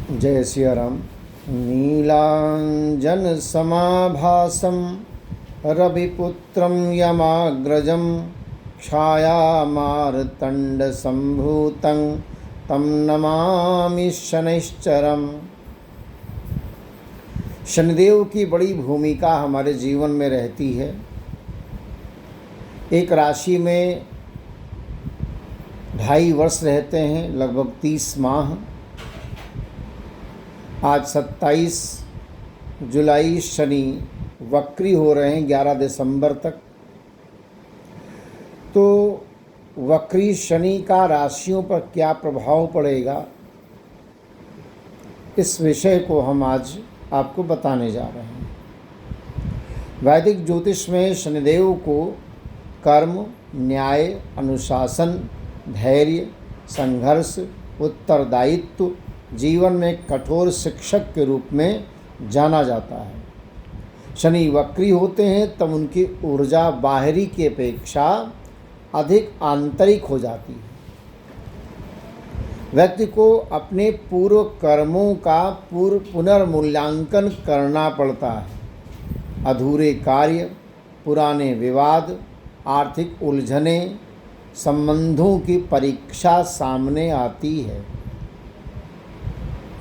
जय सिया राम। नीलांजन समाभासम रविपुत्रं यमाग्रजं छायामार्तंड संभूतं तं नमामि शनैश्चरम्। शनिदेव की बड़ी भूमिका हमारे जीवन में रहती है। एक राशि में 2.5 वर्ष रहते हैं, लगभग 30 माह। आज 27 जुलाई शनि वक्री हो रहे हैं 11 दिसंबर तक। तो वक्री शनि का राशियों पर क्या प्रभाव पड़ेगा, इस विषय को हम आज आपको बताने जा रहे हैं। वैदिक ज्योतिष में शनिदेव को कर्म, न्याय, अनुशासन, धैर्य, संघर्ष, उत्तरदायित्व, जीवन में कठोर शिक्षक के रूप में जाना जाता है। शनि वक्री होते हैं तब उनकी ऊर्जा बाहरी की अपेक्षा अधिक आंतरिक हो जाती है। व्यक्ति को अपने पूर्व कर्मों का पुनर्मूल्यांकन करना पड़ता है। अधूरे कार्य, पुराने विवाद, आर्थिक उलझने, संबंधों की परीक्षा सामने आती है।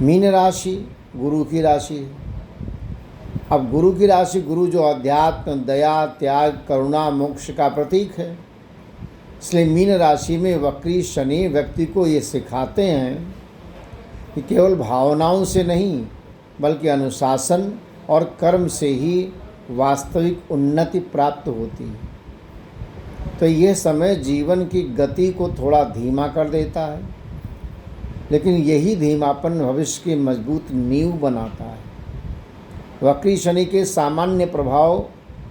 मीन राशि गुरु की राशि है। अब गुरु की राशि, गुरु जो अध्यात्म, दया, त्याग, करुणा, मोक्ष का प्रतीक है, इसलिए मीन राशि में वक्री शनि व्यक्ति को ये सिखाते हैं कि केवल भावनाओं से नहीं बल्कि अनुशासन और कर्म से ही वास्तविक उन्नति प्राप्त होती है। तो यह समय जीवन की गति को थोड़ा धीमा कर देता है, लेकिन यही धीमापन भविष्य की मजबूत नींव बनाता है। वक्री शनि के सामान्य प्रभाव,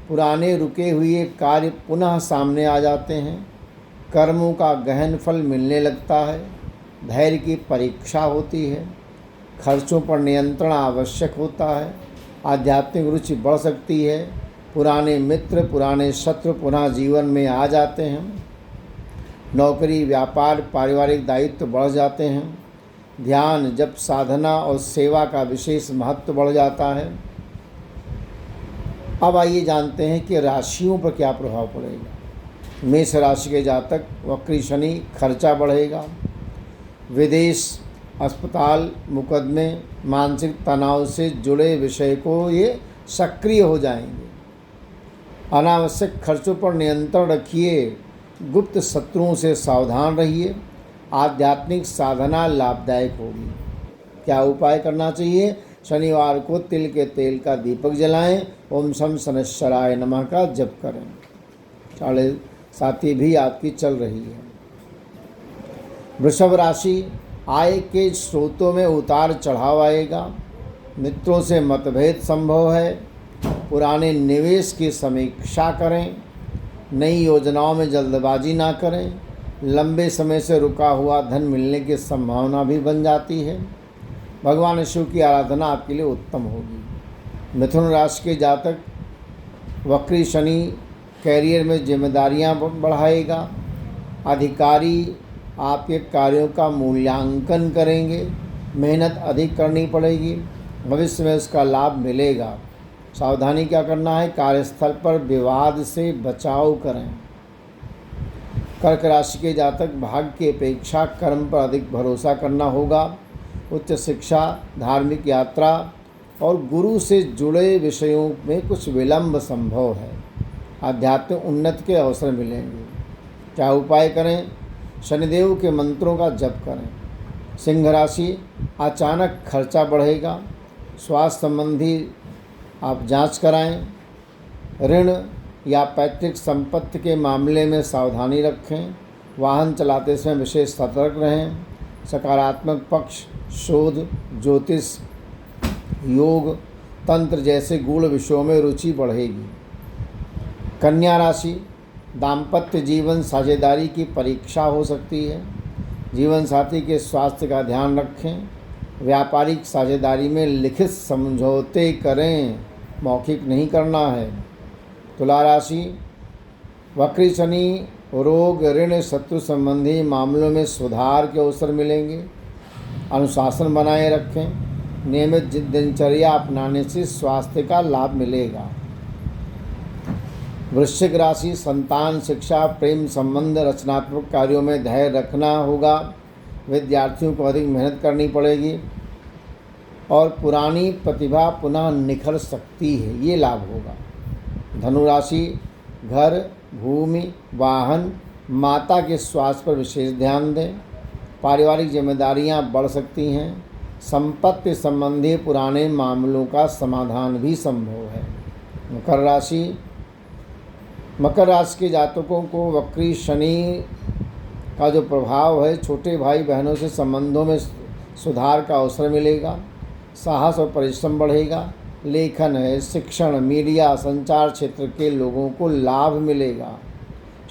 पुराने रुके हुए कार्य पुनः सामने आ जाते हैं, कर्मों का गहन फल मिलने लगता है, धैर्य की परीक्षा होती है, खर्चों पर नियंत्रण आवश्यक होता है, आध्यात्मिक रुचि बढ़ सकती है, पुराने मित्र, पुराने शत्रु पुनः जीवन में आ जाते हैं, नौकरी, व्यापार, पारिवारिक दायित्व बढ़ जाते हैं, ध्यान, जप, साधना और सेवा का विशेष महत्व बढ़ जाता है। अब आइए जानते हैं कि राशियों पर क्या प्रभाव पड़ेगा। मेष राशि के जातक, वक्री शनि खर्चा बढ़ेगा, विदेश, अस्पताल, मुकदमे, मानसिक तनाव से जुड़े विषय को ये सक्रिय हो जाएंगे। अनावश्यक खर्चों पर नियंत्रण रखिए, गुप्त शत्रुओं से सावधान रहिए, आध्यात्मिक साधना लाभदायक होगी। क्या उपाय करना चाहिए? शनिवार को तिल के तेल का दीपक जलाएं, ओम शम शनैश्चराय नमः का जप करें। साढ़े साथी भी आपकी चल रही है। वृषभ राशि, आय के स्रोतों में उतार चढ़ाव आएगा, मित्रों से मतभेद संभव है, पुराने निवेश की समीक्षा करें, नई योजनाओं में जल्दबाजी ना करें, लंबे समय से रुका हुआ धन मिलने की संभावना भी बन जाती है। भगवान शिव की आराधना आपके लिए उत्तम होगी। मिथुन राशि के जातक, वक्री शनि कैरियर में जिम्मेदारियां बढ़ाएगा, अधिकारी आपके कार्यों का मूल्यांकन करेंगे, मेहनत अधिक करनी पड़ेगी, भविष्य में उसका लाभ मिलेगा। सावधानी क्या करना है? कार्यस्थल पर विवाद से बचाव करें। कर्क राशि के जातक, भाग्य की अपेक्षा कर्म पर अधिक भरोसा करना होगा। उच्च शिक्षा, धार्मिक यात्रा और गुरु से जुड़े विषयों में कुछ विलंब संभव है। आध्यात्मिक उन्नति के अवसर मिलेंगे। क्या उपाय करें? शनिदेव के मंत्रों का जप करें। सिंह राशि, अचानक खर्चा बढ़ेगा, स्वास्थ्य संबंधी आप जांच कराएं, ऋण या पैतृक संपत्ति के मामले में सावधानी रखें, वाहन चलाते समय विशेष सतर्क रहें। सकारात्मक पक्ष, शोध, ज्योतिष, योग, तंत्र जैसे गूढ़ विषयों में रुचि बढ़ेगी। कन्या राशि, दाम्पत्य जीवन साझेदारी की परीक्षा हो सकती है, जीवन साथी के स्वास्थ्य का ध्यान रखें, व्यापारिक साझेदारी में लिखित समझौते करें, मौखिक नहीं करना है। तुला राशि, वक्री शनि रोग, ऋण, शत्रु संबंधी मामलों में सुधार के अवसर मिलेंगे। अनुशासन बनाए रखें। नियमित दिनचर्या अपनाने से स्वास्थ्य का लाभ मिलेगा। वृश्चिक राशि, संतान, शिक्षा, प्रेम संबंध, रचनात्मक कार्यों में धैर्य रखना होगा। विद्यार्थियों को अधिक मेहनत करनी पड़ेगी और पुरानी प्रतिभा पुनः निखर सकती है, ये लाभ होगा। धनु राशि, घर, भूमि, वाहन, माता के स्वास्थ्य पर विशेष ध्यान दें। पारिवारिक जिम्मेदारियां बढ़ सकती हैं। संपत्ति संबंधी पुराने मामलों का समाधान भी संभव है। मकर राशि, मकर राशि के जातकों को वक्री शनि का जो प्रभाव है, छोटे भाई बहनों से संबंधों में सुधार का अवसर मिलेगा। साहस और परिश्रम बढ़ेगा। लेखन है, शिक्षण, मीडिया, संचार क्षेत्र के लोगों को लाभ मिलेगा।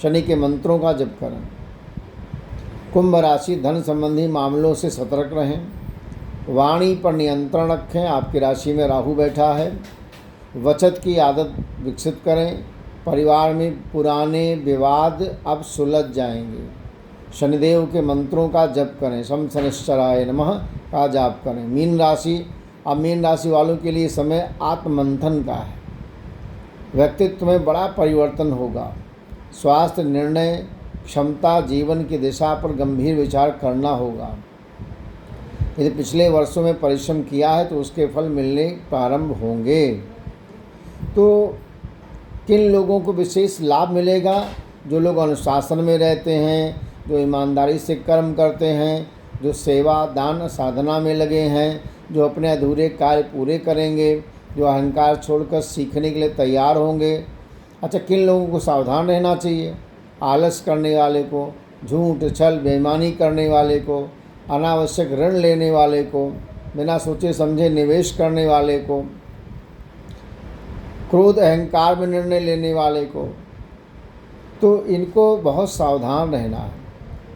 शनि के मंत्रों का जप करें। कुंभ राशि, धन संबंधी मामलों से सतर्क रहें। वाणी पर नियंत्रण रखें। आपकी राशि में राहु बैठा है। बचत की आदत विकसित करें। परिवार में पुराने विवाद अब सुलझ जाएंगे। शनिदेव के मंत्रों का जप करें। शम शनिश्चराय नमः का जाप करें। मीन राशि, अब मीन राशि वालों के लिए समय आत्ममंथन का है। व्यक्तित्व में बड़ा परिवर्तन होगा। स्वास्थ्य, निर्णय क्षमता, जीवन की दिशा पर गंभीर विचार करना होगा। यदि पिछले वर्षों में परिश्रम किया है तो उसके फल मिलने प्रारंभ होंगे। तो किन लोगों को विशेष लाभ मिलेगा? जो लोग अनुशासन में रहते हैं, जो ईमानदारी से कर्म करते हैं, जो सेवा दान साधना में लगे हैं, जो अपने अधूरे कार्य पूरे करेंगे, जो अहंकार छोड़कर सीखने के लिए तैयार होंगे। अच्छा, किन लोगों को सावधान रहना चाहिए? आलस करने वाले को, झूठ छल बेईमानी करने वाले को, अनावश्यक ऋण लेने वाले को, बिना सोचे समझे निवेश करने वाले को, क्रोध अहंकार में निर्णय लेने वाले को। तो इनको बहुत सावधान रहना है।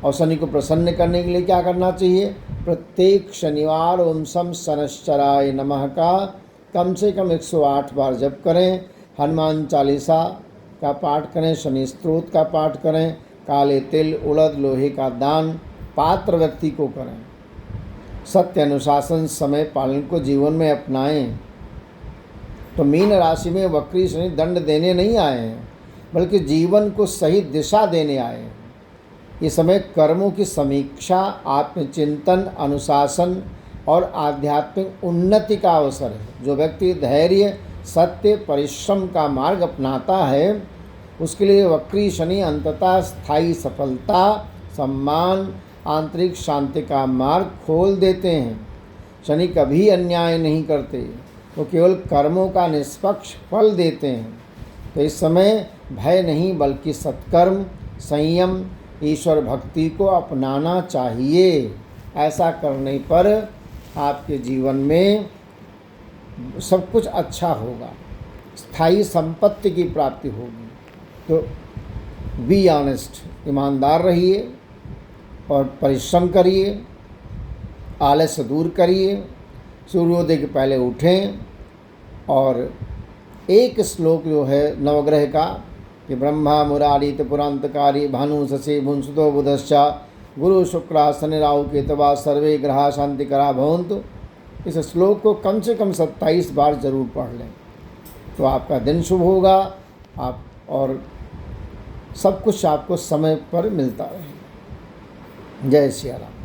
और शनि को प्रसन्न करने के लिए क्या करना चाहिए? प्रत्येक शनिवार ओम शम शनिश्चराय नमः का कम से कम 108 बार जप करें। हनुमान चालीसा का पाठ करें। शनि स्तोत्र का पाठ करें। काले तिल, उड़द, लोहे का दान पात्र व्यक्ति को करें। सत्य, अनुशासन, समय पालन को जीवन में अपनाएं। तो मीन राशि में वक्री शनि दंड देने नहीं आए हैं, बल्कि जीवन को सही दिशा देने आए हैं। ये समय कर्मों की समीक्षा, आत्मचिंतन, अनुशासन और आध्यात्मिक उन्नति का अवसर है। जो व्यक्ति धैर्य, सत्य, परिश्रम का मार्ग अपनाता है, उसके लिए वक्री शनि अंततः स्थायी सफलता, सम्मान, आंतरिक शांति का मार्ग खोल देते हैं। शनि कभी अन्याय नहीं करते, वो केवल कर्मों का निष्पक्ष फल देते हैं। तो इस समय भय नहीं बल्कि सत्कर्म, संयम, ईश्वर भक्ति को अपनाना चाहिए। ऐसा करने पर आपके जीवन में सब कुछ अच्छा होगा। स्थायी संपत्ति की प्राप्ति होगी। तो बी ऑनेस्ट, ईमानदार रहिए और परिश्रम करिए, आलस्य दूर करिए, सूर्योदय के पहले उठें। और एक श्लोक जो है नवग्रह का कि ब्रह्मा मुरारी त्रिपुरांतकारी भानु शशि भुंसुतो बुधश्चा गुरु शुक्ला शनि राहु केतवा सर्वे ग्रहा शांतिकरा भवन्तु, इस श्लोक को कम से कम 27 बार जरूर पढ़ लें। तो आपका दिन शुभ होगा। आप और सब कुछ आपको समय पर मिलता रहेगा। जय सिया राम।